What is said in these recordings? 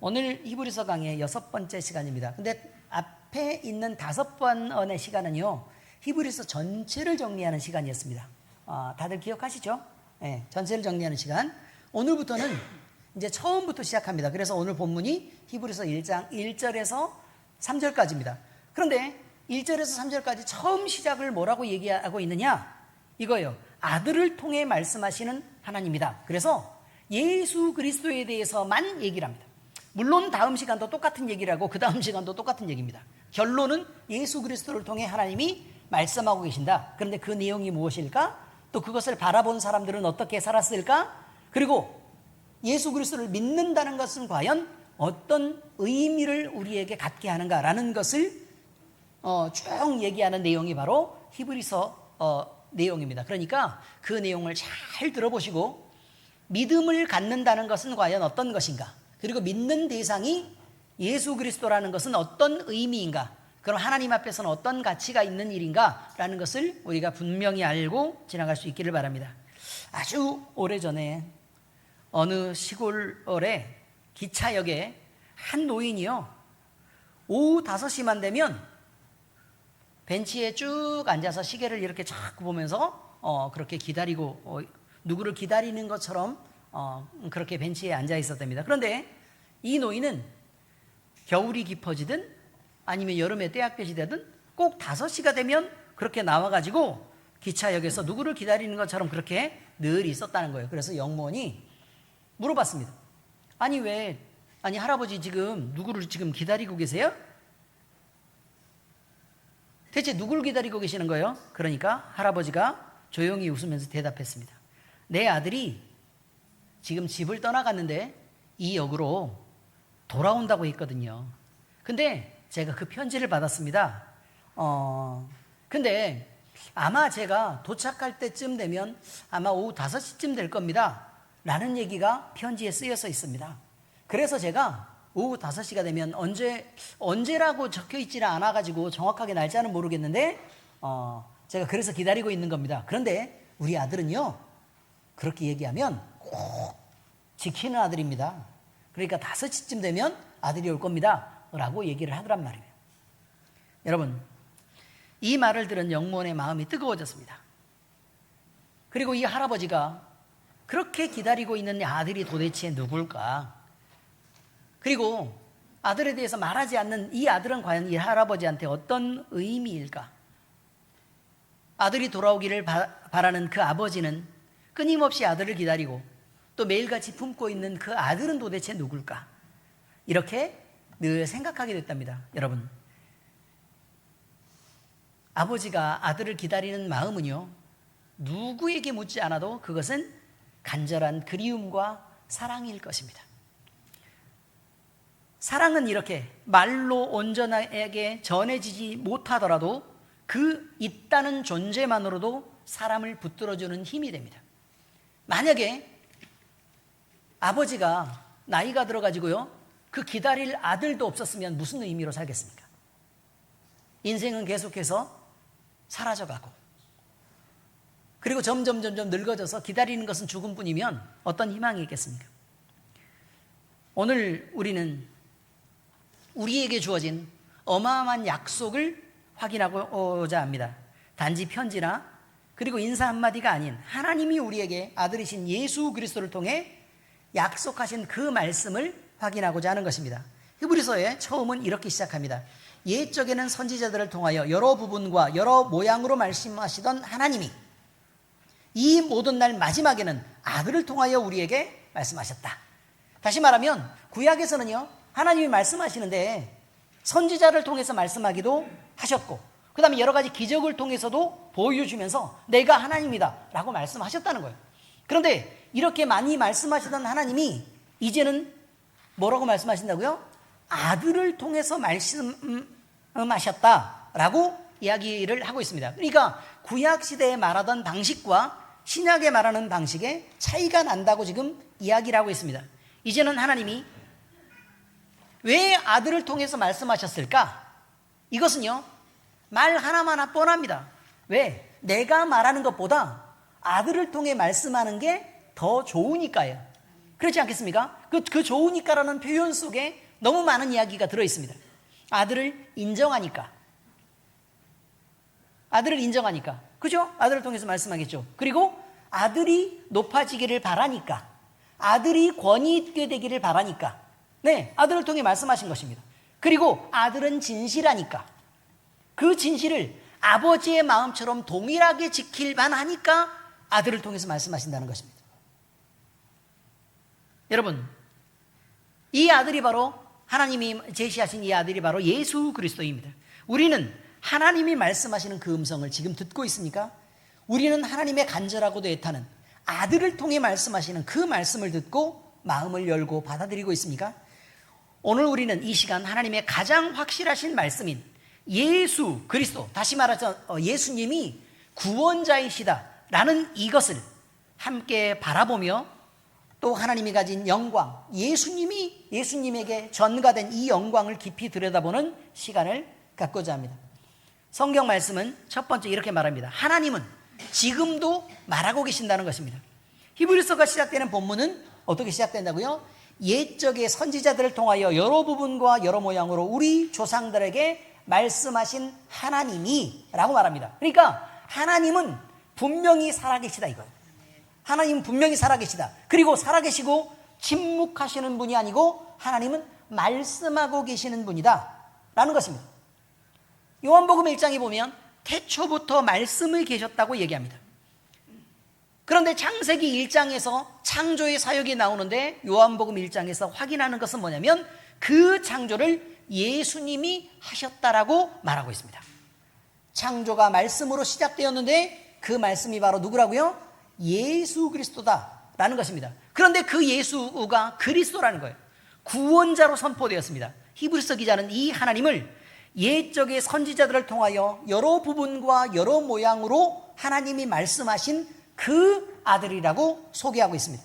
오늘 히브리서 강의 6번째 시간입니다. 근데 앞에 있는 5번의 시간은요, 히브리서 전체를 정리하는 시간이었습니다. 다들 기억하시죠? 네, 전체를 정리하는 시간. 오늘부터는 이제 처음부터 시작합니다. 그래서 오늘 본문이 히브리서 1장 1절에서 3절까지입니다. 그런데 1절에서 3절까지 처음 시작을 뭐라고 얘기하고 있느냐? 이거예요. 아들을 통해 말씀하시는 하나님이다. 그래서 예수 그리스도에 대해서만 얘기를 합니다. 물론 다음 시간도 똑같은 얘기를 하고 그 다음 시간도 똑같은 얘기입니다. 결론은 예수 그리스도를 통해 하나님이 말씀하고 계신다. 그런데 그 내용이 무엇일까? 또 그것을 바라본 사람들은 어떻게 살았을까? 그리고 예수 그리스도를 믿는다는 것은 과연 어떤 의미를 우리에게 갖게 하는가라는 것을 쭉 얘기하는 내용이 바로 히브리서 내용입니다. 그러니까 그 내용을 잘 들어보시고 믿음을 갖는다는 것은 과연 어떤 것인가? 그리고 믿는 대상이 예수 그리스도라는 것은 어떤 의미인가? 그럼 하나님 앞에서는 어떤 가치가 있는 일인가? 라는 것을 우리가 분명히 알고 지나갈 수 있기를 바랍니다. 아주 오래전에 어느 시골에 기차역에 한 노인이요, 오후 5시만 되면 벤치에 쭉 앉아서 시계를 이렇게 쫙 보면서 그렇게 기다리고 누구를 기다리는 것처럼 그렇게 벤치에 앉아 있었답니다. 그런데 이 노인은 겨울이 깊어지든 아니면 여름에 때학볕이 되든 꼭 5시가 되면 그렇게 나와가지고 기차역에서 누구를 기다리는 것처럼 그렇게 늘 있었다는 거예요. 그래서 영무원이 물어봤습니다. 아니 할아버지 지금 누구를 지금 기다리고 계세요? 대체 누구를 기다리고 계시는 거예요? 그러니까 할아버지가 조용히 웃으면서 대답했습니다. 내 아들이 지금 집을 떠나갔는데 이 역으로 돌아온다고 했거든요. 근데 제가 그 편지를 받았습니다. 근데 아마 제가 도착할 때쯤 되면 아마 오후 5시쯤 될 겁니다. 라는 얘기가 편지에 쓰여져 있습니다. 그래서 제가 오후 5시가 되면 언제라고 적혀 있지는 않아가지고 정확하게 날짜는 모르겠는데 제가 그래서 기다리고 있는 겁니다. 그런데 우리 아들은요, 그렇게 얘기하면 꼭 지키는 아들입니다. 그러니까 5시쯤 되면 아들이 올 겁니다. 라고 얘기를 하더란 말이에요. 여러분, 이 말을 들은 영무원의 마음이 뜨거워졌습니다. 그리고 이 할아버지가 그렇게 기다리고 있는 아들이 도대체 누굴까? 그리고 아들에 대해서 말하지 않는 이 아들은 과연 이 할아버지한테 어떤 의미일까? 아들이 돌아오기를 바라는 그 아버지는 끊임없이 아들을 기다리고 또 매일같이 품고 있는 그 아들은 도대체 누굴까? 이렇게 늘 생각하게 됐답니다. 여러분, 아버지가 아들을 기다리는 마음은요, 누구에게 묻지 않아도 그것은 간절한 그리움과 사랑일 것입니다. 사랑은 이렇게 말로 온전하게 전해지지 못하더라도 그 있다는 존재만으로도 사람을 붙들어주는 힘이 됩니다. 만약에 아버지가 나이가 들어가지고요, 그 기다릴 아들도 없었으면 무슨 의미로 살겠습니까? 인생은 계속해서 사라져가고, 그리고 점점 늙어져서 기다리는 것은 죽음뿐이면 어떤 희망이 있겠습니까? 오늘 우리는 우리에게 주어진 어마어마한 약속을 확인하고자 합니다. 단지 편지나 그리고 인사 한마디가 아닌 하나님이 우리에게 아들이신 예수 그리스도를 통해 약속하신 그 말씀을 확인하고자 하는 것입니다. 히브리서의 처음은 이렇게 시작합니다. 옛적에는 선지자들을 통하여 여러 부분과 여러 모양으로 말씀하시던 하나님이 이 모든 날 마지막에는 아들을 통하여 우리에게 말씀하셨다. 다시 말하면 구약에서는요, 하나님이 말씀하시는데 선지자를 통해서 말씀하기도 하셨고, 그 다음에 여러 가지 기적을 통해서도 보여주면서 내가 하나님이다 라고 말씀하셨다는 거예요. 그런데 이렇게 많이 말씀하시던 하나님이 이제는 뭐라고 말씀하신다고요? 아들을 통해서 말씀하셨다라고 이야기를 하고 있습니다. 그러니까 구약시대에 말하던 방식과 신약에 말하는 방식에 차이가 난다고 지금 이야기를 하고 있습니다. 이제는 하나님이 왜 아들을 통해서 말씀하셨을까? 이것은요, 말 하나마나 뻔합니다. 왜? 내가 말하는 것보다 아들을 통해 말씀하는 게 더 좋으니까요. 그렇지 않겠습니까? 그 좋으니까라는 표현 속에 너무 많은 이야기가 들어있습니다. 아들을 인정하니까. 아들을 인정하니까. 그죠? 아들을 통해서 말씀하겠죠. 그리고 아들이 높아지기를 바라니까. 아들이 권위 있게 되기를 바라니까. 네, 아들을 통해 말씀하신 것입니다. 그리고 아들은 진실하니까. 그 진실을 아버지의 마음처럼 동일하게 지킬만 하니까 아들을 통해서 말씀하신다는 것입니다. 여러분, 이 아들이 바로 하나님이 제시하신 이 아들이 바로 예수 그리스도입니다. 우리는 하나님이 말씀하시는 그 음성을 지금 듣고 있습니까? 우리는 하나님의 간절하고도 애타는 아들을 통해 말씀하시는 그 말씀을 듣고 마음을 열고 받아들이고 있습니까? 오늘 우리는 이 시간 하나님의 가장 확실하신 말씀인 예수 그리스도, 다시 말해서 예수님이 구원자이시다라는 이것을 함께 바라보며 또 하나님이 가진 영광, 예수님에게 전가된 이 영광을 깊이 들여다보는 시간을 갖고자 합니다. 성경 말씀은 첫 번째 이렇게 말합니다. 하나님은 지금도 말하고 계신다는 것입니다. 히브리서가 시작되는 본문은 어떻게 시작된다고요? 옛적의 선지자들을 통하여 여러 부분과 여러 모양으로 우리 조상들에게 말씀하신 하나님이 라고 말합니다. 그러니까 하나님은 분명히 살아계시다 이거예요. 하나님은 분명히 살아계시다. 그리고 살아계시고 침묵하시는 분이 아니고 하나님은 말씀하고 계시는 분이다 라는 것입니다. 요한복음 1장에 보면 태초부터 말씀이 계셨다고 얘기합니다. 그런데 창세기 1장에서 창조의 사역이 나오는데 요한복음 1장에서 확인하는 것은 뭐냐면 그 창조를 예수님이 하셨다라고 말하고 있습니다. 창조가 말씀으로 시작되었는데 그 말씀이 바로 누구라고요? 예수 그리스도다라는 것입니다. 그런데 그 예수가 그리스도라는 거예요. 구원자로 선포되었습니다. 히브리서 기자는 이 하나님을 옛적의 선지자들을 통하여 여러 부분과 여러 모양으로 하나님이 말씀하신 그 아들이라고 소개하고 있습니다.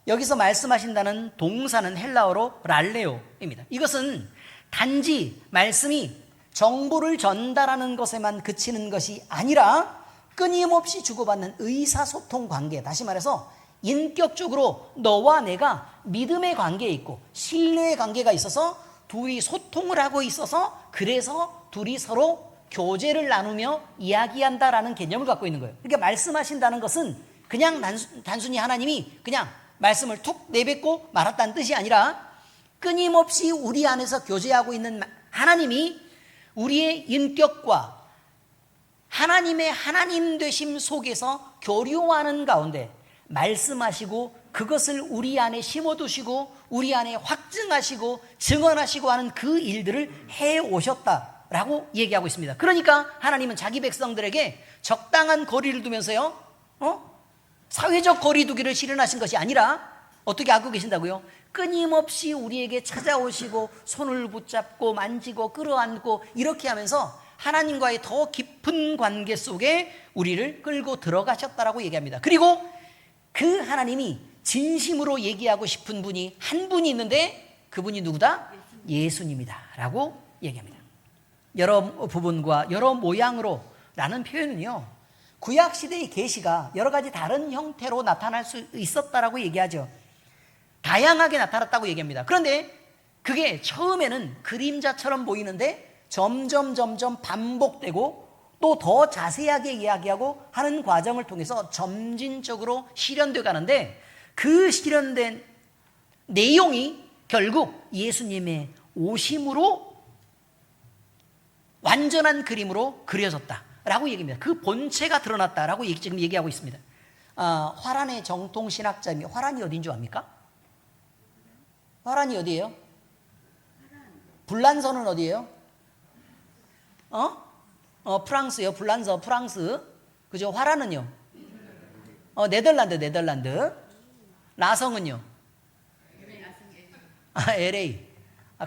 여기서 말씀하신다는 동사는 헬라어로 랄레오입니다. 이것은 단지 말씀이 정보를 전달하는 것에만 그치는 것이 아니라 끊임없이 주고받는 의사소통 관계, 다시 말해서 인격적으로 너와 내가 믿음의 관계에 있고 신뢰의 관계가 있어서 둘이 소통을 하고 있어서 그래서 둘이 서로 교제를 나누며 이야기한다라는 개념을 갖고 있는 거예요. 그러니까 말씀하신다는 것은 그냥 단순히 하나님이 그냥 말씀을 툭 내뱉고 말았다는 뜻이 아니라 끊임없이 우리 안에서 교제하고 있는 하나님이 우리의 인격과 하나님의 하나님 되심 속에서 교류하는 가운데 말씀하시고 그것을 우리 안에 심어두시고 우리 안에 확증하시고 증언하시고 하는 그 일들을 해오셨다라고 얘기하고 있습니다. 그러니까 하나님은 자기 백성들에게 적당한 거리를 두면서요 사회적 거리 두기를 실현하신 것이 아니라 어떻게 하고 계신다고요? 끊임없이 우리에게 찾아오시고 손을 붙잡고 만지고 끌어안고 이렇게 하면서 하나님과의 더 깊은 관계 속에 우리를 끌고 들어가셨다라고 얘기합니다. 그리고 그 하나님이 진심으로 얘기하고 싶은 분이 한 분이 있는데 그분이 누구다? 예수님이다 라고 얘기합니다. 여러 부분과 여러 모양으로 라는 표현은요 구약시대의 계시가 여러 가지 다른 형태로 나타날 수 있었다라고 얘기하죠. 다양하게 나타났다고 얘기합니다. 그런데 그게 처음에는 그림자처럼 보이는데 점점 반복되고 또 더 자세하게 이야기하고 하는 과정을 통해서 점진적으로 실현되어 가는데 그 실현된 내용이 결국 예수님의 오심으로 완전한 그림으로 그려졌다라고 얘기합니다. 그 본체가 드러났다라고 지금 얘기하고 있습니다. 화란의 정통신학자입니다. 화란이 어딘 줄 압니까? 화란이 어디예요? 불란서는 어디예요? 프랑스요. 불란서 프랑스. 그죠? 화란은요? 네덜란드. 라성은요? LA.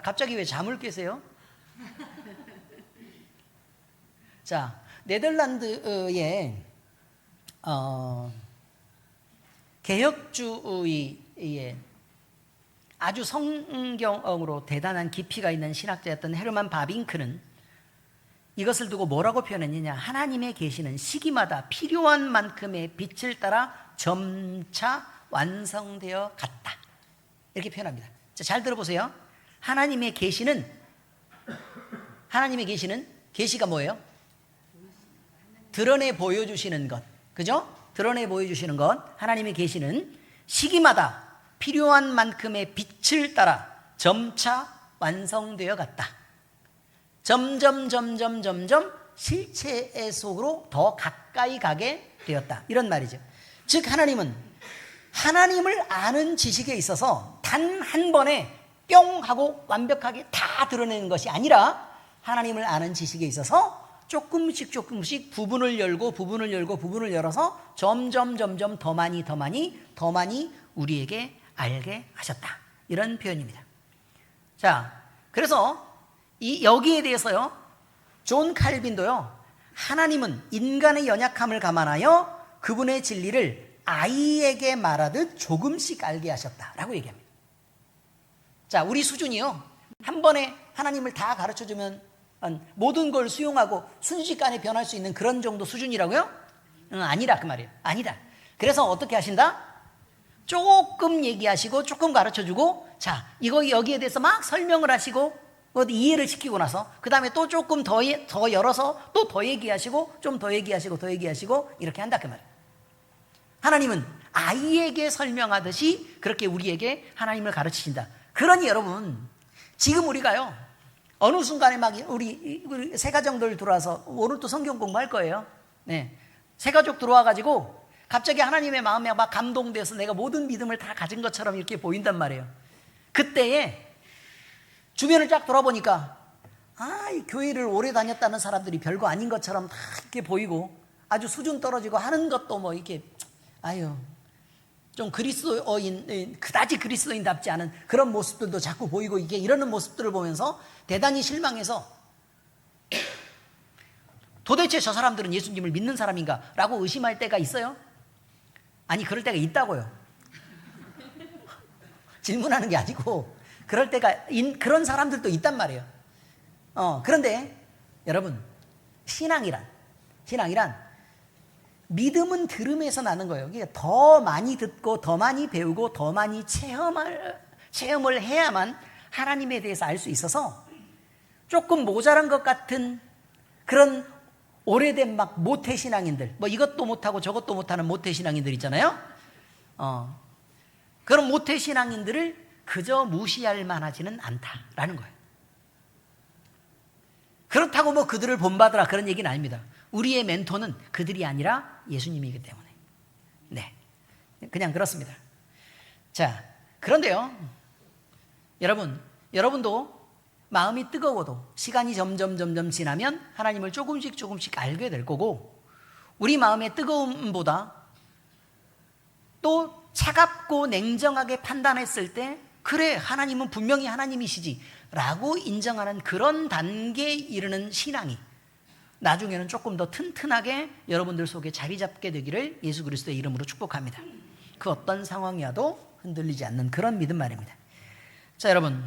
갑자기 왜 잠을 깨세요? 자, 네덜란드의 개혁주의의 아주 성경으로 대단한 깊이가 있는 신학자였던 헤르만 바빙크는 이것을 두고 뭐라고 표현했느냐? 하나님의 계시는 시기마다 필요한 만큼의 빛을 따라 점차 완성되어 갔다. 이렇게 표현합니다. 자, 잘 들어보세요. 하나님의 계시는 계시가 뭐예요? 드러내 보여주시는 것. 그죠? 드러내 보여주시는 것. 하나님의 계시는 시기마다 필요한 만큼의 빛을 따라 점차 완성되어 갔다. 점점 실체의 속으로 더 가까이 가게 되었다. 이런 말이죠. 즉 하나님은 하나님을 아는 지식에 있어서 단 한 번에 뿅 하고 완벽하게 다 드러내는 것이 아니라 하나님을 아는 지식에 있어서 조금씩 부분을 열어서 점점 더 많이 우리에게 알게 하셨다. 이런 표현입니다. 자, 그래서 여기에 대해서요, 존 칼빈도요, 하나님은 인간의 연약함을 감안하여 그분의 진리를 아이에게 말하듯 조금씩 알게 하셨다라고 얘기합니다. 자, 우리 수준이요, 한 번에 하나님을 다 가르쳐주면 모든 걸 수용하고 순식간에 변할 수 있는 그런 정도 수준이라고요? 아니라 그 말이에요. 아니다. 그래서 어떻게 하신다? 조금 얘기하시고 조금 가르쳐주고, 자, 이거 여기에 대해서 막 설명을 하시고 이해를 시키고 나서 그 다음에 또 조금 더 열어서 또 더 얘기하시고 좀 더 얘기하시고 이렇게 한다 그 말이에요. 하나님은 아이에게 설명하듯이 그렇게 우리에게 하나님을 가르치신다. 그러니 여러분, 지금 우리가요, 어느 순간에 막 우리 새가정들 들어와서 오늘 또 성경 공부할 거예요. 네, 새가족 들어와가지고 갑자기 하나님의 마음에 막 감동돼서 내가 모든 믿음을 다 가진 것처럼 이렇게 보인단 말이에요. 그때에 주변을 쫙 돌아보니까 이 교회를 오래 다녔다는 사람들이 별거 아닌 것처럼 다 이렇게 보이고 아주 수준 떨어지고 하는 것도 뭐 이렇게 좀 그다지 그리스도인답지 않은 그런 모습들도 자꾸 보이고 이게 이러는 모습들을 보면서 대단히 실망해서 도대체 저 사람들은 예수님을 믿는 사람인가? 라고 의심할 때가 있어요? 아니, 그럴 때가 있다고요. 질문하는 게 아니고 그럴 때가 그런 사람들도 있단 말이에요. 그런데 여러분, 신앙이란 믿음은 들음에서 나는 거예요. 그러니까 더 많이 듣고 더 많이 배우고 더 많이 체험을 해야만 하나님에 대해서 알 수 있어서 조금 모자란 것 같은 그런 오래된 막 모태신앙인들, 뭐 이것도 못하고 저것도 못하는 모태신앙인들 있잖아요. 그런 모태신앙인들을 그저 무시할 만하지는 않다라는 거예요. 그렇다고 뭐 그들을 본받으라 그런 얘기는 아닙니다. 우리의 멘토는 그들이 아니라 예수님이기 때문에. 네, 그냥 그렇습니다. 자, 그런데요, 여러분도 마음이 뜨거워도 시간이 점점 지나면 하나님을 조금씩 알게 될 거고, 우리 마음의 뜨거움보다 또 차갑고 냉정하게 판단했을 때 그래, 하나님은 분명히 하나님이시지 라고 인정하는 그런 단계에 이르는 신앙이 나중에는 조금 더 튼튼하게 여러분들 속에 자리 잡게 되기를 예수 그리스도의 이름으로 축복합니다. 그 어떤 상황이라도 흔들리지 않는 그런 믿음 말입니다. 자, 여러분,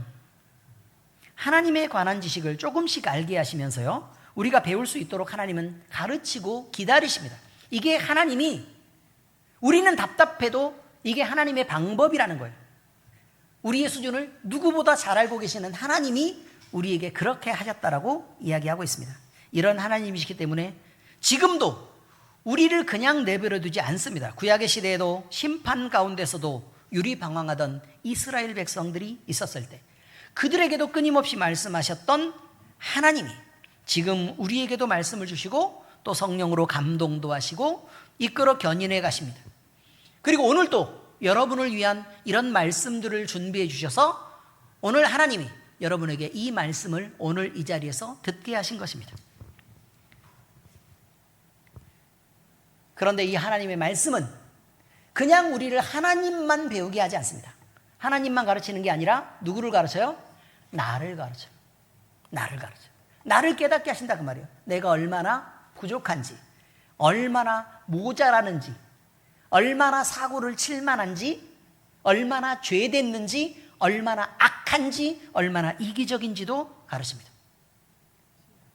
하나님에 관한 지식을 조금씩 알게 하시면서요, 우리가 배울 수 있도록 하나님은 가르치고 기다리십니다. 이게 하나님이, 우리는 답답해도 이게 하나님의 방법이라는 거예요. 우리의 수준을 누구보다 잘 알고 계시는 하나님이 우리에게 그렇게 하셨다라고 이야기하고 있습니다. 이런 하나님이시기 때문에 지금도 우리를 그냥 내버려 두지 않습니다. 구약의 시대에도 심판 가운데서도 유리방황하던 이스라엘 백성들이 있었을 때 그들에게도 끊임없이 말씀하셨던 하나님이 지금 우리에게도 말씀을 주시고 또 성령으로 감동도 하시고 이끌어 견인해 가십니다. 그리고 오늘도 여러분을 위한 이런 말씀들을 준비해 주셔서 오늘 하나님이 여러분에게 이 말씀을 오늘 이 자리에서 듣게 하신 것입니다. 그런데 이 하나님의 말씀은 그냥 우리를 하나님만 배우게 하지 않습니다. 하나님만 가르치는 게 아니라 누구를 가르쳐요? 나를 가르쳐요. 나를 깨닫게 하신다 그 말이에요. 내가 얼마나 부족한지, 얼마나 모자라는지, 얼마나 사고를 칠 만한지, 얼마나 죄됐는지, 얼마나 악한지, 얼마나 이기적인지도 가르칩니다.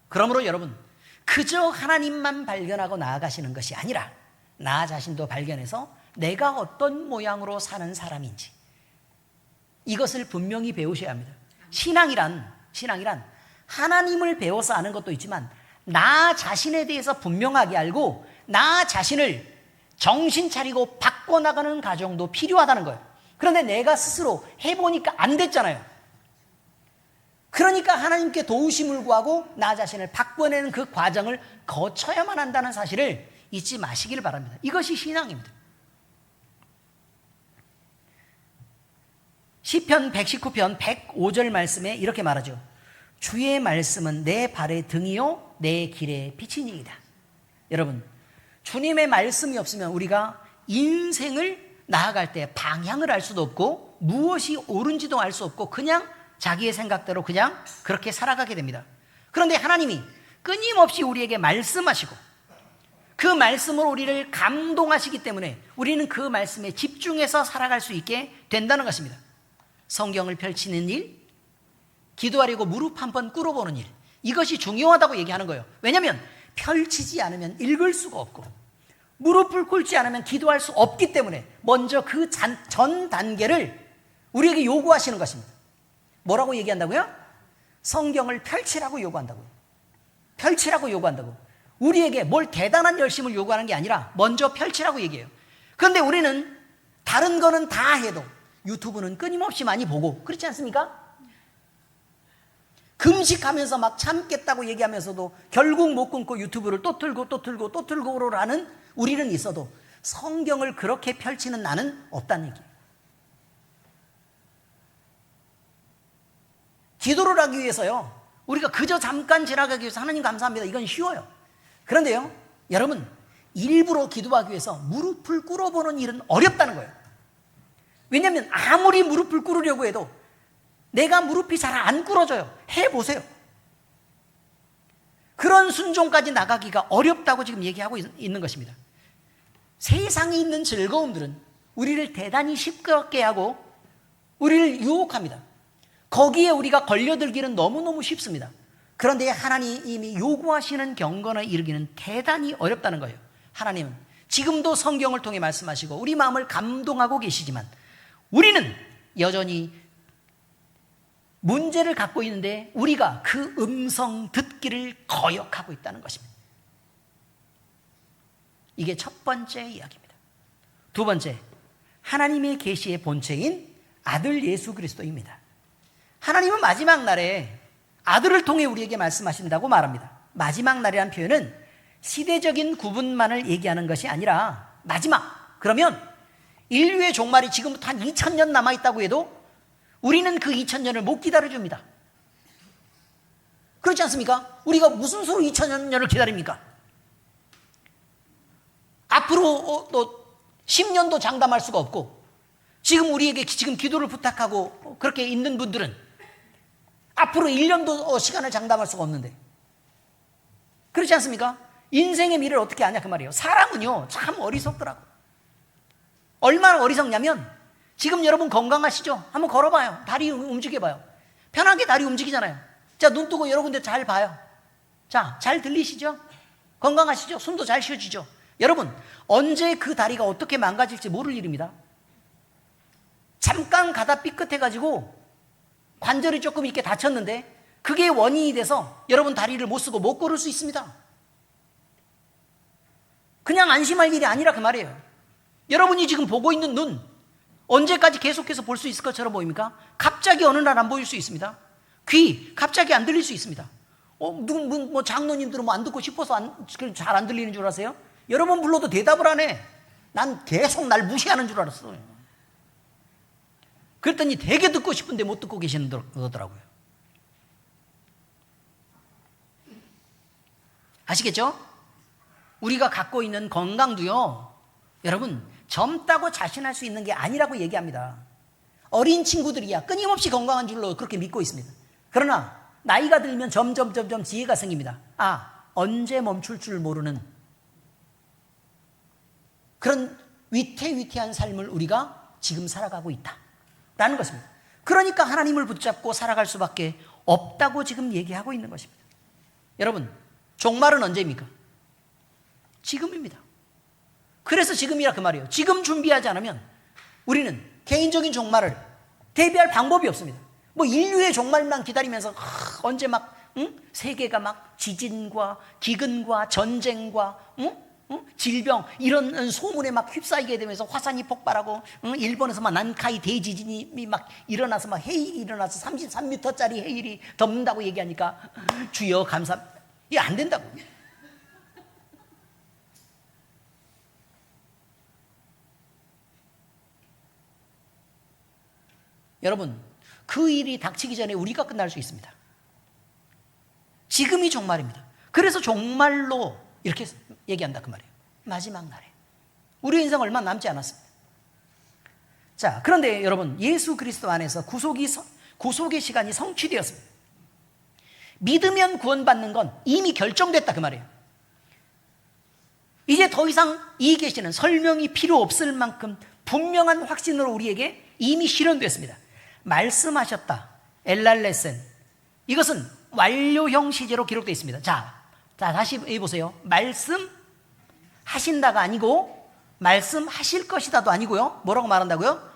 그러므로 여러분, 그저 하나님만 발견하고 나아가시는 것이 아니라 나 자신도 발견해서 내가 어떤 모양으로 사는 사람인지, 이것을 분명히 배우셔야 합니다. 신앙이란 하나님을 배워서 아는 것도 있지만 나 자신에 대해서 분명하게 알고 나 자신을 정신 차리고 바꿔나가는 과정도 필요하다는 거예요. 그런데 내가 스스로 해보니까 안 됐잖아요. 그러니까 하나님께 도우심을 구하고 나 자신을 바꿔내는 그 과정을 거쳐야만 한다는 사실을 잊지 마시기를 바랍니다. 이것이 신앙입니다. 시편 119편 105절 말씀에 이렇게 말하죠. 주의 말씀은 내 발의 등이요 내 길의 빛이니이다. 여러분, 주님의 말씀이 없으면 우리가 인생을 나아갈 때 방향을 알 수도 없고 무엇이 옳은지도 알 수 없고 그냥 자기의 생각대로 그냥 그렇게 살아가게 됩니다. 그런데 하나님이 끊임없이 우리에게 말씀하시고 그 말씀으로 우리를 감동하시기 때문에 우리는 그 말씀에 집중해서 살아갈 수 있게 된다는 것입니다. 성경을 펼치는 일, 기도하려고 무릎 한번 꿇어보는 일, 이것이 중요하다고 얘기하는 거예요. 왜냐하면 펼치지 않으면 읽을 수가 없고 무릎을 꿇지 않으면 기도할 수 없기 때문에 먼저 그 전 단계를 우리에게 요구하시는 것입니다. 뭐라고 얘기한다고요? 성경을 펼치라고 요구한다고요. 펼치라고 요구한다고. 우리에게 뭘 대단한 열심을 요구하는 게 아니라 먼저 펼치라고 얘기해요. 그런데 우리는 다른 거는 다 해도 유튜브는 끊임없이 많이 보고 그렇지 않습니까? 금식하면서 막 참겠다고 얘기하면서도 결국 못 끊고 유튜브를 또 틀고 하는 우리는 있어도 성경을 그렇게 펼치는 나는 없다는 얘기예요. 기도를 하기 위해서요, 우리가 그저 잠깐 지나가기 위해서 하나님 감사합니다, 이건 쉬워요. 그런데요, 여러분, 일부러 기도하기 위해서 무릎을 꿇어보는 일은 어렵다는 거예요. 왜냐하면 아무리 무릎을 꿇으려고 해도 내가 무릎이 잘 안 꿇어져요. 해보세요. 그런 순종까지 나가기가 어렵다고 지금 얘기하고 있는 것입니다. 세상에 있는 즐거움들은 우리를 대단히 시끄럽게 하고 우리를 유혹합니다. 거기에 우리가 걸려들기는 너무너무 쉽습니다. 그런데 하나님이 요구하시는 경건에 이르기는 대단히 어렵다는 거예요. 하나님은 지금도 성경을 통해 말씀하시고 우리 마음을 감동하고 계시지만 우리는 여전히 문제를 갖고 있는데 우리가 그 음성 듣기를 거역하고 있다는 것입니다. 이게 첫 번째 이야기입니다. 두 번째, 하나님의 계시의 본체인 아들 예수 그리스도입니다. 하나님은 마지막 날에 아들을 통해 우리에게 말씀하신다고 말합니다. 마지막 날이라는 표현은 시대적인 구분만을 얘기하는 것이 아니라 마지막, 그러면 인류의 종말이 지금부터 한 2000년 남아있다고 해도 우리는 그 2000년을 못 기다려줍니다. 그렇지 않습니까? 우리가 무슨 수로 2000년을 기다립니까? 앞으로 또 10년도 장담할 수가 없고 지금 우리에게 지금 기도를 부탁하고 그렇게 있는 분들은 앞으로 1년도 시간을 장담할 수가 없는데, 그렇지 않습니까? 인생의 미래를 어떻게 아냐 그 말이에요. 사람은요 참 어리석더라고. 얼마나 어리석냐면 지금 여러분 건강하시죠? 한번 걸어봐요. 다리 움직여봐요. 편하게 다리 움직이잖아요. 자, 눈 뜨고 여러 군데 잘 봐요. 자, 잘 들리시죠? 건강하시죠? 숨도 잘 쉬어지죠? 여러분, 언제 그 다리가 어떻게 망가질지 모를 일입니다. 잠깐 가다 삐끗해가지고 관절이 조금 이렇게 다쳤는데 그게 원인이 돼서 여러분 다리를 못 쓰고 못 걸을 수 있습니다. 그냥 안심할 일이 아니라 그 말이에요. 여러분이 지금 보고 있는 눈, 언제까지 계속해서 볼 수 있을 것처럼 보입니까? 갑자기 어느 날 안 보일 수 있습니다. 귀, 갑자기 안 들릴 수 있습니다. 장로님들은 안 듣고 싶어서 잘 안 들리는 줄 아세요? 여러분 불러도 대답을 안 해. 난 계속 날 무시하는 줄 알았어요. 그랬더니 되게 듣고 싶은데 못 듣고 계시는 거더라고요. 아시겠죠? 우리가 갖고 있는 건강도요, 여러분 젊다고 자신할 수 있는 게 아니라고 얘기합니다. 어린 친구들이야 끊임없이 건강한 줄로 그렇게 믿고 있습니다. 그러나 나이가 들면 점점 지혜가 생깁니다. 언제 멈출 줄 모르는 그런 위태위태한 삶을 우리가 지금 살아가고 있다라는 것입니다. 그러니까 하나님을 붙잡고 살아갈 수밖에 없다고 지금 얘기하고 있는 것입니다. 여러분, 종말은 언제입니까? 지금입니다. 그래서 지금이라 그 말이에요. 지금 준비하지 않으면 우리는 개인적인 종말을 대비할 방법이 없습니다. 뭐 인류의 종말만 기다리면서 언제 막 세계가 막 지진과 기근과 전쟁과 질병 이런 소문에 막 휩싸이게 되면서 화산이 폭발하고 일본에서 막 난카이 대지진이 막 일어나서 막 해일이 일어나서 33m짜리 해일이 덮는다고 얘기하니까 주여 감사합니다. 이게 안 된다고. 여러분, 그 일이 닥치기 전에 우리가 끝날 수 있습니다. 지금이 종말입니다. 그래서 종말로 이렇게 얘기한다 그 말이에요. 마지막 날에. 우리 인생 얼마 남지 않았습니다. 자, 그런데 여러분, 예수 그리스도 안에서 구속의 시간이 성취되었습니다. 믿으면 구원받는 건 이미 결정됐다 그 말이에요. 이제 더 이상 이 계시는 설명이 필요 없을 만큼 분명한 확신으로 우리에게 이미 실현됐습니다. 말씀하셨다. 엘랄레센. 이것은 완료형 시제로 기록되어 있습니다. 자, 다시 보세요. 말씀하신다가 아니고 말씀하실 것이다도 아니고요. 뭐라고 말한다고요?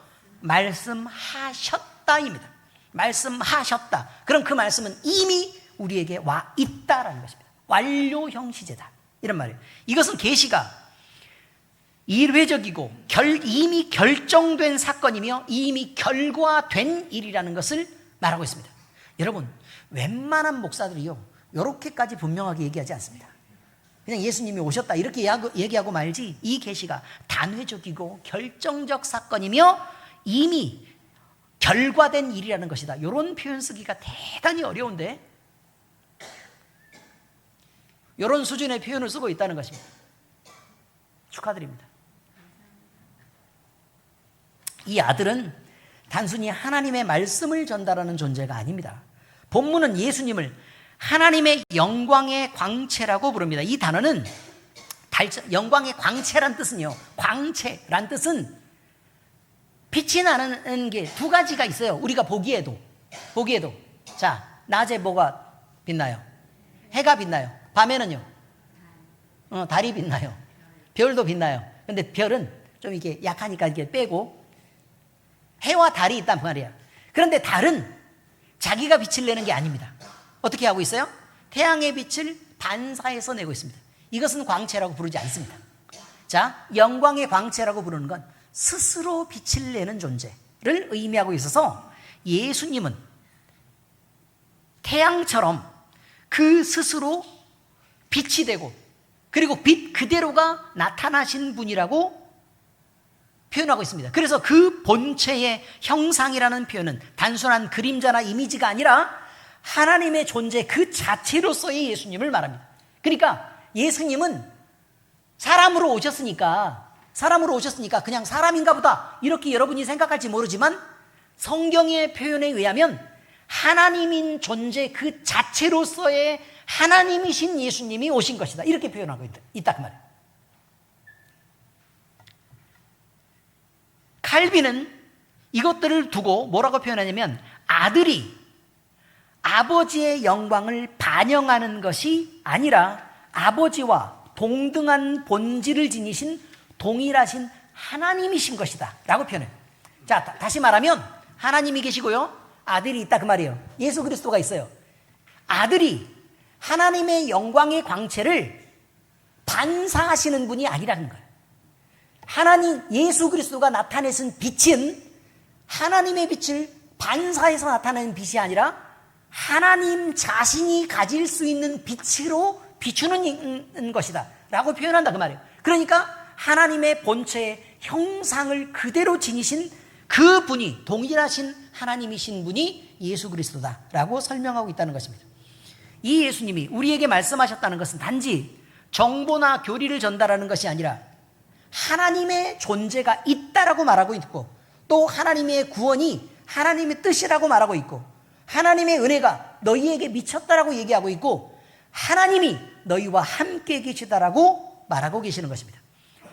말씀하셨다입니다. 말씀하셨다. 그럼 그 말씀은 이미 우리에게 와 있다라는 것입니다. 완료형 시제다. 이런 말이에요. 이것은 계시가 일회적이고 이미 결정된 사건이며 이미 결과된 일이라는 것을 말하고 있습니다. 여러분, 웬만한 목사들이요 이렇게까지 분명하게 얘기하지 않습니다. 그냥 예수님이 오셨다 이렇게 얘기하고 말지, 이 계시가 단회적이고 결정적 사건이며 이미 결과된 일이라는 것이다. 이런 표현 쓰기가 대단히 어려운데 이런 수준의 표현을 쓰고 있다는 것입니다. 축하드립니다. 이 아들은 단순히 하나님의 말씀을 전달하는 존재가 아닙니다. 본문은 예수님을 하나님의 영광의 광채라고 부릅니다. 이 단어는 영광의 광채란 뜻은요, 광채란 뜻은 빛이 나는 게 두 가지가 있어요. 우리가 보기에도. 자, 낮에 뭐가 빛나요? 해가 빛나요. 밤에는요, 달이 빛나요. 별도 빛나요. 근데 별은 좀 이렇게 약하니까 이렇게 빼고 해와 달이 있단 말이야. 그런데 달은 자기가 빛을 내는 게 아닙니다. 어떻게 하고 있어요? 태양의 빛을 반사해서 내고 있습니다. 이것은 광채라고 부르지 않습니다. 자, 영광의 광채라고 부르는 건 스스로 빛을 내는 존재를 의미하고 있어서 예수님은 태양처럼 그 스스로 빛이 되고 그리고 빛 그대로가 나타나신 분이라고 표현하고 있습니다. 그래서 그 본체의 형상이라는 표현은 단순한 그림자나 이미지가 아니라 하나님의 존재 그 자체로서의 예수님을 말합니다. 그러니까 예수님은 사람으로 오셨으니까 그냥 사람인가 보다 이렇게 여러분이 생각할지 모르지만 성경의 표현에 의하면 하나님인 존재 그 자체로서의 하나님이신 예수님이 오신 것이다. 이렇게 표현하고 있다 그 말이에요. 칼빈은 이것들을 두고 뭐라고 표현하냐면 아들이 아버지의 영광을 반영하는 것이 아니라 아버지와 동등한 본질을 지니신 동일하신 하나님이신 것이다 라고 표현해요. 자, 다시 말하면 하나님이 계시고요, 아들이 있다 그 말이에요. 예수 그리스도가 있어요. 아들이 하나님의 영광의 광채를 반사하시는 분이 아니라는 거예요. 하나님 예수 그리스도가 나타내신 빛은 하나님의 빛을 반사해서 나타내는 빛이 아니라 하나님 자신이 가질 수 있는 빛으로 비추는 것이다 라고 표현한다 그 말이에요. 그러니까 하나님의 본체의 형상을 그대로 지니신 그 분이, 동일하신 하나님이신 분이 예수 그리스도다 라고 설명하고 있다는 것입니다. 이 예수님이 우리에게 말씀하셨다는 것은 단지 정보나 교리를 전달하는 것이 아니라 하나님의 존재가 있다라고 말하고 있고, 또 하나님의 구원이 하나님의 뜻이라고 말하고 있고, 하나님의 은혜가 너희에게 미쳤다라고 얘기하고 있고, 하나님이 너희와 함께 계시다라고 말하고 계시는 것입니다.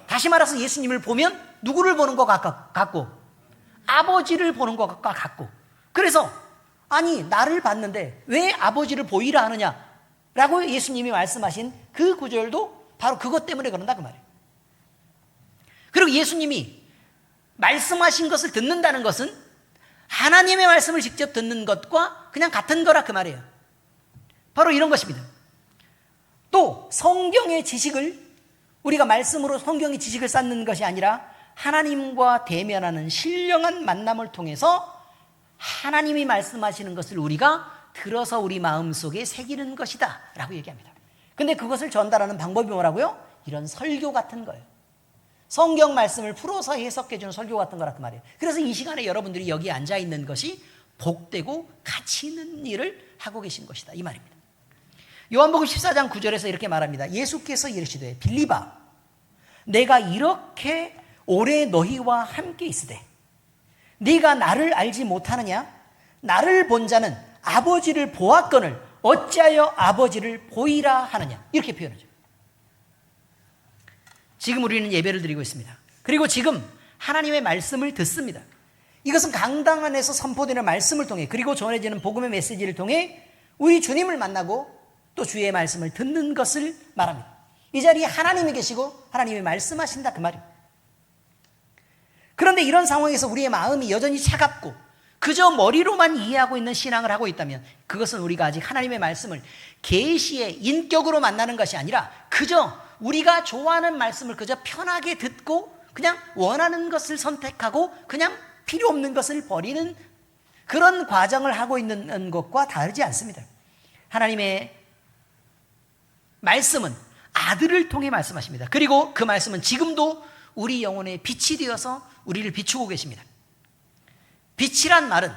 다시 말해서 예수님을 보면 누구를 보는 것 같고? 아버지를 보는 것과 같고. 그래서 아니 나를 봤는데 왜 아버지를 보이라 하느냐라고 예수님이 말씀하신 그 구절도 바로 그것 때문에 그런다 그 말이에요. 그리고 예수님이 말씀하신 것을 듣는다는 것은 하나님의 말씀을 직접 듣는 것과 그냥 같은 거라 그 말이에요. 바로 이런 것입니다. 또 성경의 지식을 우리가 말씀으로 성경의 지식을 쌓는 것이 아니라 하나님과 대면하는 신령한 만남을 통해서 하나님이 말씀하시는 것을 우리가 들어서 우리 마음속에 새기는 것이다 라고 얘기합니다. 근데 그것을 전달하는 방법이 뭐라고요? 이런 설교 같은 거예요. 성경 말씀을 풀어서 해석해 주는 설교 같은 거라 그 말이에요. 그래서 이 시간에 여러분들이 여기 앉아 있는 것이 복되고 가치 있는 일을 하고 계신 것이다 이 말입니다. 요한복음 14장 9절에서 이렇게 말합니다. 예수께서 이르시되 빌립아 내가 이렇게 오래 너희와 함께 있으되 네가 나를 알지 못하느냐? 나를 본 자는 아버지를 보았거늘 어찌하여 아버지를 보이라 하느냐? 이렇게 표현하죠. 지금 우리는 예배를 드리고 있습니다. 그리고 지금 하나님의 말씀을 듣습니다. 이것은 강당 안에서 선포되는 말씀을 통해 그리고 전해지는 복음의 메시지를 통해 우리 주님을 만나고 또 주의 말씀을 듣는 것을 말합니다. 이 자리에 하나님이 계시고 하나님이 말씀하신다 그 말입니다. 그런데 이런 상황에서 우리의 마음이 여전히 차갑고 그저 머리로만 이해하고 있는 신앙을 하고 있다면 그것은 우리가 아직 하나님의 말씀을 계시의 인격으로 만나는 것이 아니라 그저 우리가 좋아하는 말씀을 그저 편하게 듣고 그냥 원하는 것을 선택하고 그냥 필요 없는 것을 버리는 그런 과정을 하고 있는 것과 다르지 않습니다. 하나님의 말씀은 아들을 통해 말씀하십니다. 그리고 그 말씀은 지금도 우리 영혼의 빛이 되어서 우리를 비추고 계십니다. 빛이란 말은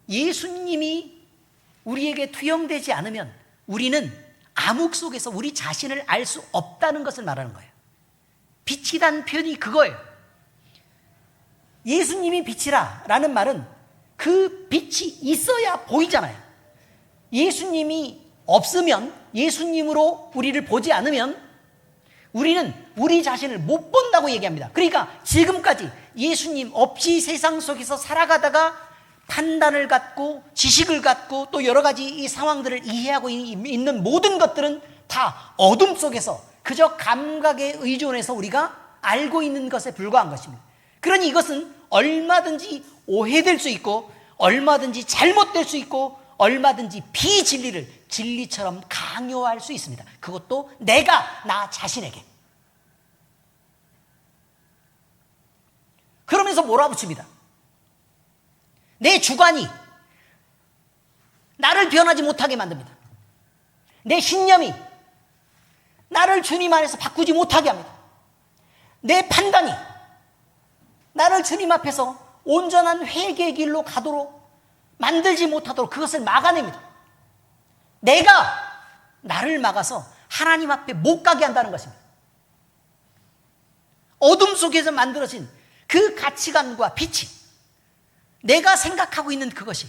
예수님이 우리에게 투영되지 않으면 우리는 암흑 속에서 우리 자신을 알 수 없다는 것을 말하는 거예요. 빛이란 표현이 그거예요. 예수님이 빛이라 라는 말은 그 빛이 있어야 보이잖아요. 예수님이 없으면 예수님으로 우리를 보지 않으면 우리는 우리 자신을 못 본다고 얘기합니다. 그러니까 지금까지 예수님 없이 세상 속에서 살아가다가 판단을 갖고 지식을 갖고 또 여러 가지 이 상황들을 이해하고 있는 모든 것들은 다 어둠 속에서 그저 감각에 의존해서 우리가 알고 있는 것에 불과한 것입니다. 그러니 이것은 얼마든지 오해될 수 있고 얼마든지 잘못될 수 있고 얼마든지 비진리를 진리처럼 강요할 수 있습니다. 그것도 내가 나 자신에게. 그러면서 몰아붙입니다. 내 주관이 나를 변하지 못하게 만듭니다. 내 신념이 나를 주님 안에서 바꾸지 못하게 합니다. 내 판단이 나를 주님 앞에서 온전한 회개의 길로 가도록 만들지 못하도록 그것을 막아냅니다. 내가 나를 막아서 하나님 앞에 못 가게 한다는 것입니다. 어둠 속에서 만들어진 그 가치관과 빛이 내가 생각하고 있는 그것이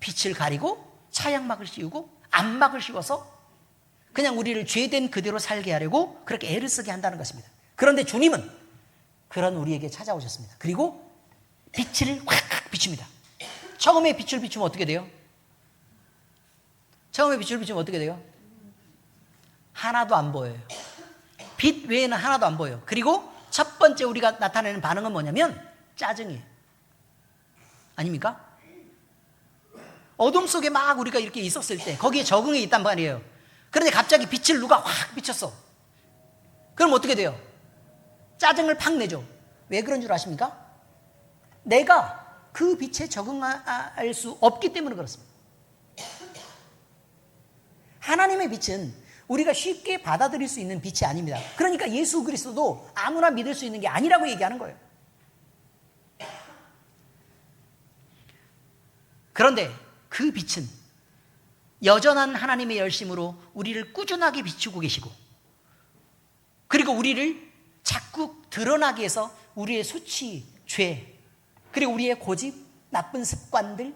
빛을 가리고 차양막을 씌우고 안막을 씌워서 그냥 우리를 죄된 그대로 살게 하려고 그렇게 애를 쓰게 한다는 것입니다. 그런데 주님은 그런 우리에게 찾아오셨습니다. 그리고 빛을 확 비춥니다. 처음에 빛을 비추면 어떻게 돼요? 처음에 빛을 비추면 어떻게 돼요? 하나도 안 보여요. 빛 외에는 하나도 안 보여요. 그리고 첫 번째 우리가 나타내는 반응은 뭐냐면 짜증이에요. 아닙니까? 어둠 속에 막 우리가 이렇게 있었을 때 거기에 적응해 있단 말이에요. 그런데 갑자기 빛을 누가 확 비쳤어. 그럼 어떻게 돼요? 짜증을 팍 내죠. 왜 그런 줄 아십니까? 내가 그 빛에 적응할 수 없기 때문에 그렇습니다. 하나님의 빛은 우리가 쉽게 받아들일 수 있는 빛이 아닙니다. 그러니까 예수 그리스도도 아무나 믿을 수 있는 게 아니라고 얘기하는 거예요. 그런데 그 빛은 여전한 하나님의 열심으로 우리를 꾸준하게 비추고 계시고 그리고 우리를 자꾸 드러나게 해서 우리의 수치, 죄 그리고 우리의 고집, 나쁜 습관들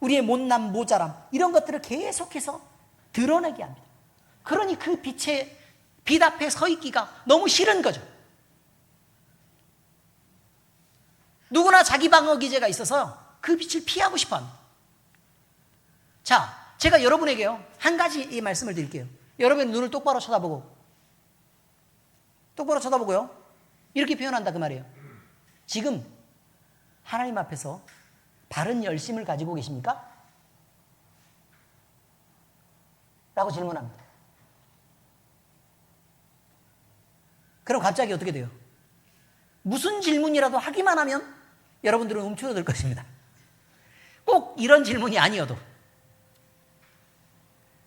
우리의 못남, 모자람 이런 것들을 계속해서 드러내게 합니다. 그러니 그 빛의 빛 앞에 서 있기가 너무 싫은 거죠. 누구나 자기 방어 기제가 있어서 그 빛을 피하고 싶어 합니다. 자, 제가 여러분에게요 한 가지 이 말씀을 드릴게요. 여러분의 눈을 똑바로 쳐다보고요 이렇게 표현한다 그 말이에요. 지금 하나님 앞에서 바른 열심을 가지고 계십니까? 라고 질문합니다. 그럼 갑자기 어떻게 돼요? 무슨 질문이라도 하기만 하면 여러분들은 움츠러들 것입니다. 꼭 이런 질문이 아니어도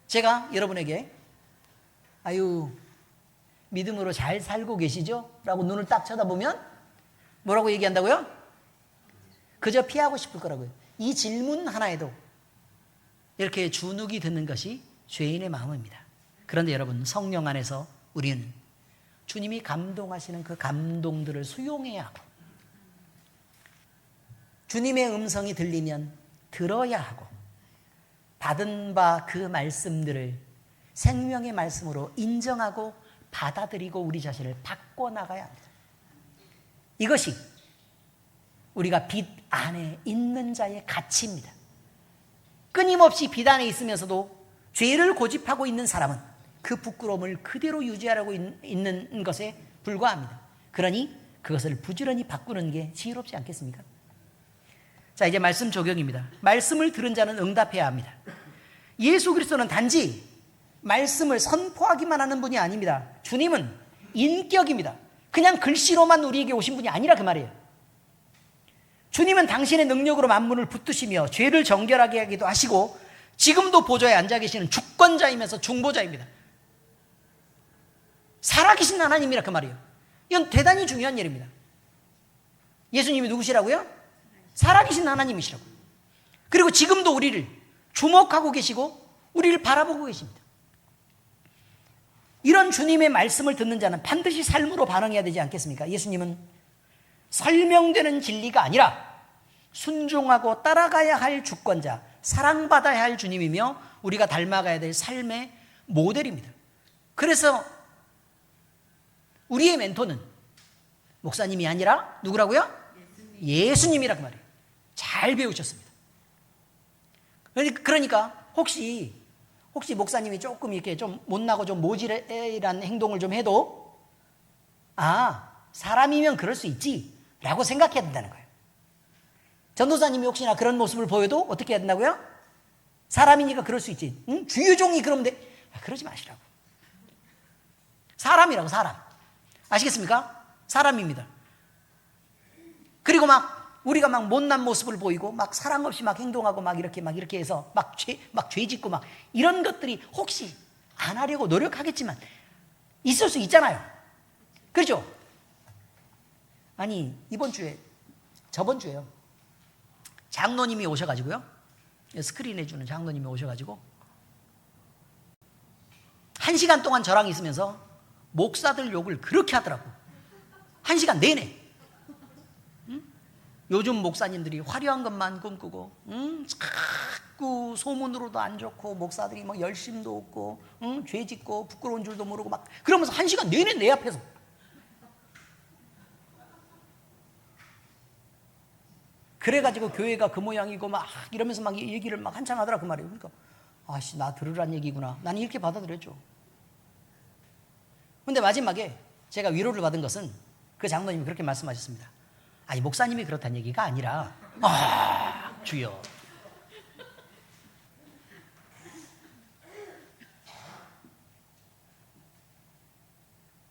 제가 여러분에게 아유 믿음으로 잘 살고 계시죠? 라고 눈을 딱 쳐다보면 뭐라고 얘기한다고요? 그저 피하고 싶을 거라고요. 이 질문 하나에도 이렇게 주눅이 드는 것이 죄인의 마음입니다. 그런데 여러분, 성령 안에서 우리는 주님이 감동하시는 그 감동들을 수용해야 하고, 주님의 음성이 들리면 들어야 하고, 받은 바 그 말씀들을 생명의 말씀으로 인정하고 받아들이고 우리 자신을 바꿔나가야 합니다. 이것이 우리가 빛 안에 있는 자의 가치입니다. 끊임없이 빛 안에 있으면서도 죄를 고집하고 있는 사람은 그 부끄러움을 그대로 유지하려고 있는 것에 불과합니다. 그러니 그것을 부지런히 바꾸는 게 지혜롭지 않겠습니까? 자, 이제 말씀 적용입니다. 말씀을 들은 자는 응답해야 합니다. 예수 그리스도는 단지 말씀을 선포하기만 하는 분이 아닙니다. 주님은 인격입니다. 그냥 글씨로만 우리에게 오신 분이 아니라 그 말이에요. 주님은 당신의 능력으로 만물을 붙드시며 죄를 정결하게 하기도 하시고 지금도 보좌에 앉아 계시는 주권자이면서 중보자입니다. 살아계신 하나님이라 그 말이에요. 이건 대단히 중요한 일입니다. 예수님이 누구시라고요? 살아계신 하나님이시라고. 그리고 지금도 우리를 주목하고 계시고 우리를 바라보고 계십니다. 이런 주님의 말씀을 듣는 자는 반드시 삶으로 반응해야 되지 않겠습니까? 예수님은 설명되는 진리가 아니라 순종하고 따라가야 할 주권자, 사랑받아야 할 주님이며 우리가 닮아가야 될 삶의 모델입니다. 그래서 우리의 멘토는 목사님이 아니라 누구라고요? 예수님이라 그 말이에요. 잘 배우셨습니다. 그러니까 혹시 목사님이 조금 이렇게 좀 못나고 좀 모질한 행동을 좀 해도 사람이면 그럴 수 있지 라고 생각해야 된다는 거예요. 전도사님이 혹시나 그런 모습을 보여도 어떻게 해야 된다고요? 사람이니까 그럴 수 있지. 응? 주유종이 그러면 돼. 그러지 마시라고. 사람이라고, 사람. 아시겠습니까? 사람입니다. 그리고 우리가 못난 모습을 보이고 사랑 없이 행동하고 이렇게 해서 죄 짓고 이런 것들이 혹시 안 하려고 노력하겠지만 있을 수 있잖아요. 그렇죠? 아니, 저번 주에요. 장로님이 오셔가지고요. 스크린 해주는 장로님이 오셔가지고 1시간 동안 저랑 있으면서 목사들 욕을 그렇게 하더라고. 1시간 내내. 요즘 목사님들이 화려한 것만 꿈꾸고, 자꾸 소문으로도 안 좋고, 목사들이 열심도 없고, 죄 짓고, 부끄러운 줄도 모르고 그러면서 1시간 내내 내 앞에서. 그래가지고 교회가 그 모양이고 이러면서 얘기를 한참 하더라 그 말이에요. 그러니까, 나 들으란 얘기구나. 나는 이렇게 받아들였죠. 근데 마지막에 제가 위로를 받은 것은 그 장로님이 그렇게 말씀하셨습니다. 목사님이 그렇다는 얘기가 아니라, 주여.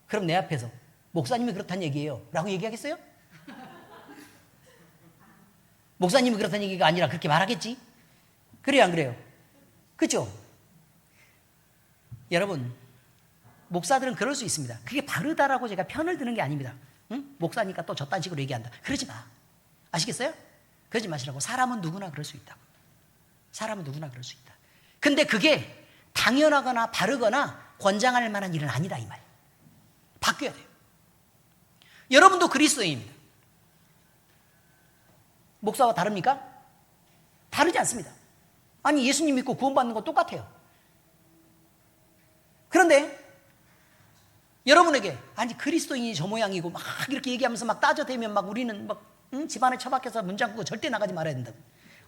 그럼 내 앞에서 목사님이 그렇다는 얘기예요 라고 얘기하겠어요? 목사님이 그렇다는 얘기가 아니라 그렇게 말하겠지? 그래요, 안 그래요? 그렇죠? 여러분, 목사들은 그럴 수 있습니다. 그게 바르다라고 제가 편을 드는 게 아닙니다. 응? 목사니까 또 저딴 식으로 얘기한다. 그러지 마. 아시겠어요? 그러지 마시라고. 사람은 누구나 그럴 수 있다고. 사람은 누구나 그럴 수 있다. 근데 그게 당연하거나 바르거나 권장할 만한 일은 아니다 이 말. 바뀌어야 돼요. 여러분도 그리스도인입니다. 목사와 다릅니까? 다르지 않습니다. 예수님 믿고 구원받는 건 똑같아요. 그런데 여러분에게 그리스도인이 저 모양이고 이렇게 얘기하면서 따져대면 우리는 집안에 처박혀서 문 잠그고 절대 나가지 말아야 된다고.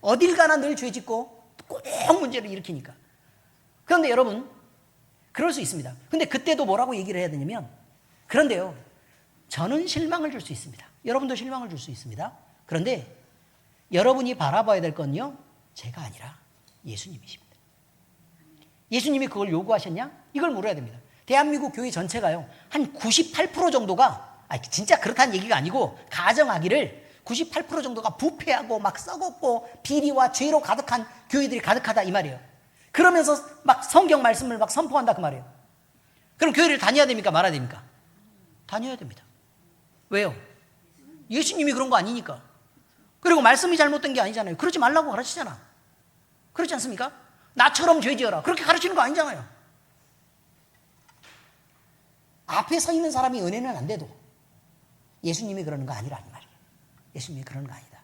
어딜 가나 늘 죄 짓고 꼭 문제를 일으키니까. 그런데 여러분, 그럴 수 있습니다. 근데 그때도 뭐라고 얘기를 해야 되냐면, 그런데요, 저는 실망을 줄 수 있습니다. 여러분도 실망을 줄 수 있습니다. 그런데 여러분이 바라봐야 될 건요, 제가 아니라 예수님이십니다. 예수님이 그걸 요구하셨냐? 이걸 물어야 됩니다. 대한민국 교회 전체가요, 한 98% 정도가, 진짜 그렇다는 얘기가 아니고, 가정하기를 98% 정도가 부패하고 막 썩었고 비리와 죄로 가득한 교회들이 가득하다 이 말이에요. 그러면서 막 성경 말씀을 막 선포한다 그 말이에요. 그럼 교회를 다녀야 됩니까? 말아야 됩니까? 다녀야 됩니다. 왜요? 예수님이 그런 거 아니니까. 그리고 말씀이 잘못된 게 아니잖아요. 그러지 말라고 가르치잖아. 그렇지 않습니까? 나처럼 죄 지어라. 그렇게 가르치는 거 아니잖아요. 앞에 서 있는 사람이 은혜는 안 돼도 예수님이 그러는 거 아니라는 말이에요. 예수님이 그러는 거 아니다.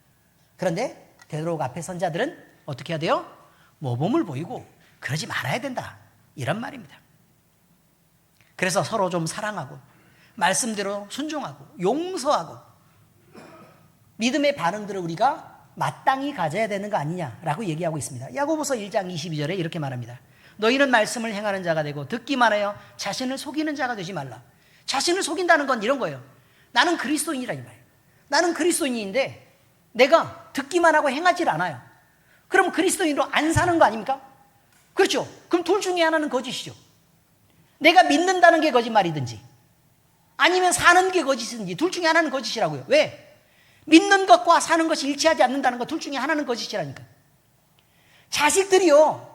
그런데 되도록 앞에 선 자들은 어떻게 해야 돼요? 모범을 보이고 그러지 말아야 된다. 이런 말입니다. 그래서 서로 좀 사랑하고 말씀대로 순종하고 용서하고 믿음의 반응들을 우리가 마땅히 가져야 되는 거 아니냐라고 얘기하고 있습니다. 야고보서 1장 22절에 이렇게 말합니다. 너희는 말씀을 행하는 자가 되고 듣기만 하여 자신을 속이는 자가 되지 말라. 자신을 속인다는 건 이런 거예요. 나는 그리스도인이라 이 말이에요. 나는 그리스도인인데 내가 듣기만 하고 행하질 않아요. 그럼 그리스도인으로 안 사는 거 아닙니까? 그렇죠. 그럼 둘 중에 하나는 거짓이죠. 내가 믿는다는 게 거짓말이든지 아니면 사는 게 거짓이든지 둘 중에 하나는 거짓이라고요. 왜? 믿는 것과 사는 것이 일치하지 않는다는 것 둘 중에 하나는 거짓이라니까. 자식들이요,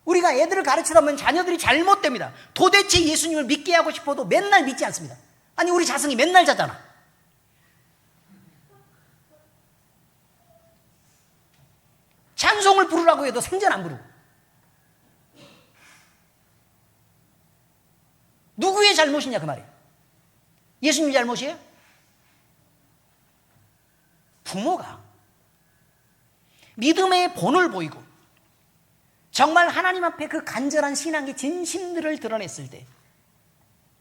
우리가 애들을 가르치다 보면 자녀들이 잘못됩니다. 도대체 예수님을 믿게 하고 싶어도 맨날 믿지 않습니다. 아니 우리 자성이 맨날 자잖아. 찬송을 부르라고 해도 생전 안 부르고. 누구의 잘못이냐 그 말이에요. 예수님 잘못이에요? 부모가 믿음의 본을 보이고 정말 하나님 앞에 그 간절한 신앙의 진심들을 드러냈을 때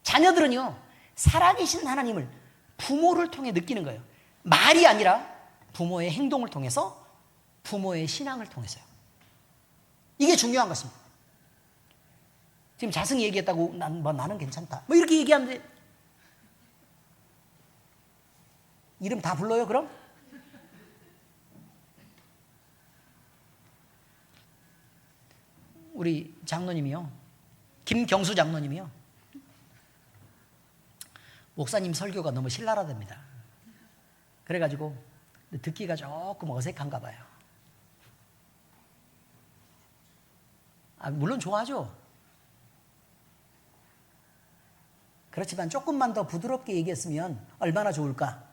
자녀들은요, 살아계신 하나님을 부모를 통해 느끼는 거예요. 말이 아니라 부모의 행동을 통해서, 부모의 신앙을 통해서요. 이게 중요한 것입니다. 지금 자승이 얘기했다고 나는 괜찮다 뭐 이렇게 얘기하는데 이름 다 불러요 그럼? 우리 장로님이요, 김경수 장로님이요, 목사님 설교가 너무 신랄하답니다. 그래가지고 듣기가 조금 어색한가 봐요. 물론 좋아하죠. 그렇지만 조금만 더 부드럽게 얘기했으면 얼마나 좋을까.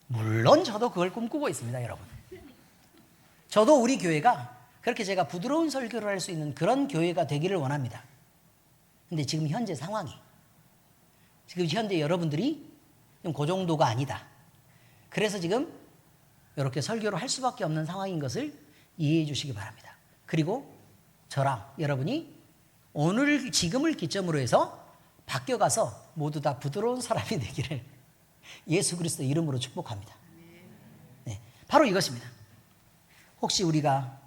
물론 저도 그걸 꿈꾸고 있습니다, 여러분. 저도 우리 교회가 그렇게 제가 부드러운 설교를 할 수 있는 그런 교회가 되기를 원합니다. 근데 지금 현재 상황이, 지금 현재 여러분들이 좀 그 정도가 아니다. 그래서 지금 이렇게 설교를 할 수밖에 없는 상황인 것을 이해해 주시기 바랍니다. 그리고 저랑 여러분이 오늘 지금을 기점으로 해서 바뀌어가서 모두 다 부드러운 사람이 되기를 예수 그리스도 이름으로 축복합니다. 네, 바로 이것입니다. 혹시 우리가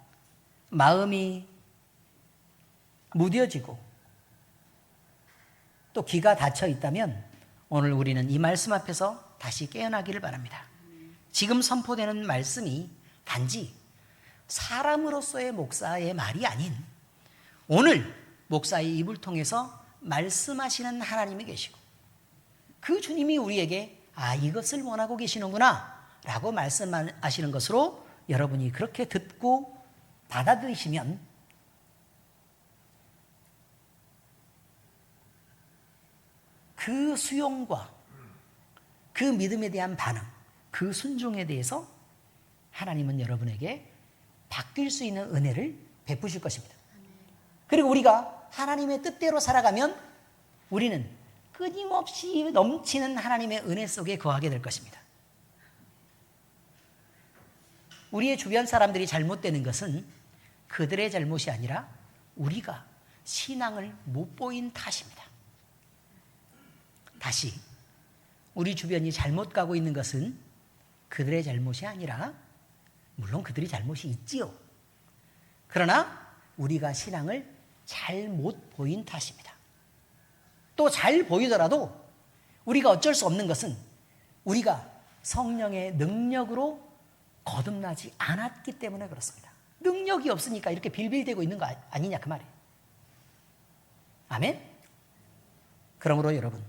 마음이 무뎌지고 또 귀가 닫혀 있다면 오늘 우리는 이 말씀 앞에서 다시 깨어나기를 바랍니다. 지금 선포되는 말씀이 단지 사람으로서의 목사의 말이 아닌 오늘 목사의 입을 통해서 말씀하시는 하나님이 계시고 그 주님이 우리에게 이것을 원하고 계시는구나 라고 말씀하시는 것으로 여러분이 그렇게 듣고 받아들이시면 그 수용과 그 믿음에 대한 반응, 그 순종에 대해서 하나님은 여러분에게 바뀔 수 있는 은혜를 베푸실 것입니다. 그리고 우리가 하나님의 뜻대로 살아가면 우리는 끊임없이 넘치는 하나님의 은혜 속에 거하게 될 것입니다. 우리의 주변 사람들이 잘못되는 것은 그들의 잘못이 아니라 우리가 신앙을 못 보인 탓입니다. 다시 우리 주변이 잘못 가고 있는 것은 그들의 잘못이 아니라 물론 그들이 잘못이 있지요. 그러나 우리가 신앙을 잘 못 보인 탓입니다. 또 잘 보이더라도 우리가 어쩔 수 없는 것은 우리가 성령의 능력으로 거듭나지 않았기 때문에 그렇습니다. 능력이 없으니까 이렇게 빌빌대고 있는 거 아니냐 그 말이에요. 아멘? 그러므로 여러분,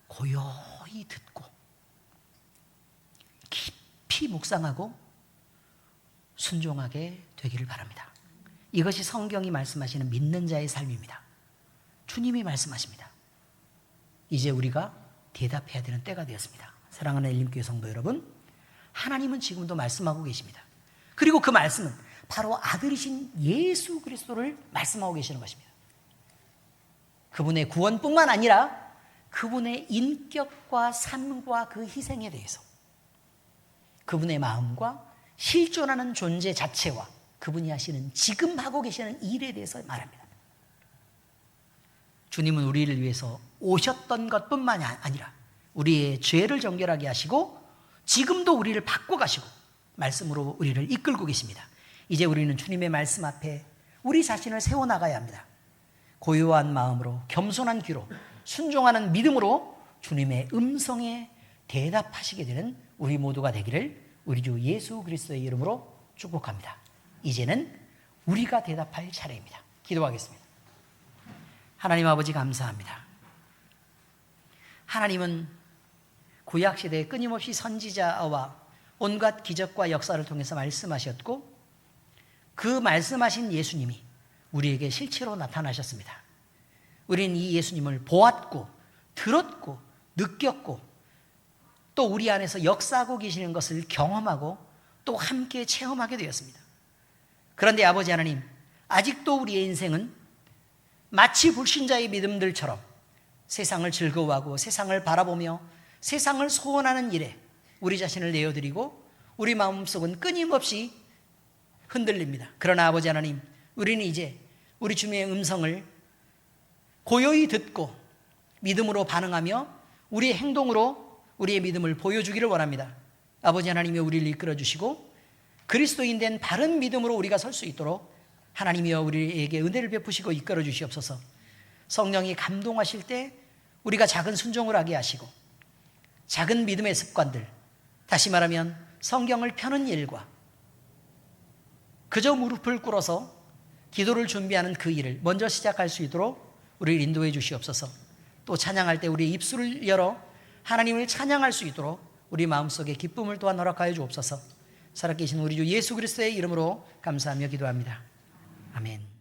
고요히 듣고 깊이 묵상하고 순종하게 되기를 바랍니다. 이것이 성경이 말씀하시는 믿는 자의 삶입니다. 주님이 말씀하십니다. 이제 우리가 대답해야 되는 때가 되었습니다. 사랑하는 엘림교회 성도 여러분, 하나님은 지금도 말씀하고 계십니다. 그리고 그 말씀은 바로 아들이신 예수 그리스도를 말씀하고 계시는 것입니다. 그분의 구원뿐만 아니라 그분의 인격과 삶과 그 희생에 대해서, 그분의 마음과 실존하는 존재 자체와 그분이 하시는 지금 하고 계시는 일에 대해서 말합니다. 주님은 우리를 위해서 오셨던 것뿐만 아니라 우리의 죄를 정결하게 하시고 지금도 우리를 바꿔가시고 말씀으로 우리를 이끌고 계십니다. 이제 우리는 주님의 말씀 앞에 우리 자신을 세워나가야 합니다. 고요한 마음으로, 겸손한 귀로, 순종하는 믿음으로 주님의 음성에 대답하시게 되는 우리 모두가 되기를 우리 주 예수 그리스도의 이름으로 축복합니다. 이제는 우리가 대답할 차례입니다. 기도하겠습니다. 하나님 아버지 감사합니다. 하나님은 구약시대에 끊임없이 선지자와 온갖 기적과 역사를 통해서 말씀하셨고 그 말씀하신 예수님이 우리에게 실체로 나타나셨습니다. 우리는 이 예수님을 보았고 들었고 느꼈고 또 우리 안에서 역사하고 계시는 것을 경험하고 또 함께 체험하게 되었습니다. 그런데 아버지 하나님, 아직도 우리의 인생은 마치 불신자의 믿음들처럼 세상을 즐거워하고 세상을 바라보며 세상을 소원하는 일에 우리 자신을 내어드리고 우리 마음속은 끊임없이 흔들립니다. 그러나 아버지 하나님, 우리는 이제 우리 주님의 음성을 고요히 듣고 믿음으로 반응하며 우리의 행동으로 우리의 믿음을 보여주기를 원합니다. 아버지 하나님이 우리를 이끌어 주시고 그리스도인 된 바른 믿음으로 우리가 설 수 있도록 하나님이여 우리에게 은혜를 베푸시고 이끌어 주시옵소서. 성령이 감동하실 때 우리가 작은 순종을 하게 하시고 작은 믿음의 습관들, 다시 말하면 성경을 펴는 일과 그저 무릎을 꿇어서 기도를 준비하는 그 일을 먼저 시작할 수 있도록 우리를 인도해 주시옵소서. 또 찬양할 때 우리의 입술을 열어 하나님을 찬양할 수 있도록 우리 마음속에 기쁨을 또한 허락하여 주옵소서. 살아계신 우리 주 예수 그리스도의 이름으로 감사하며 기도합니다. 아멘.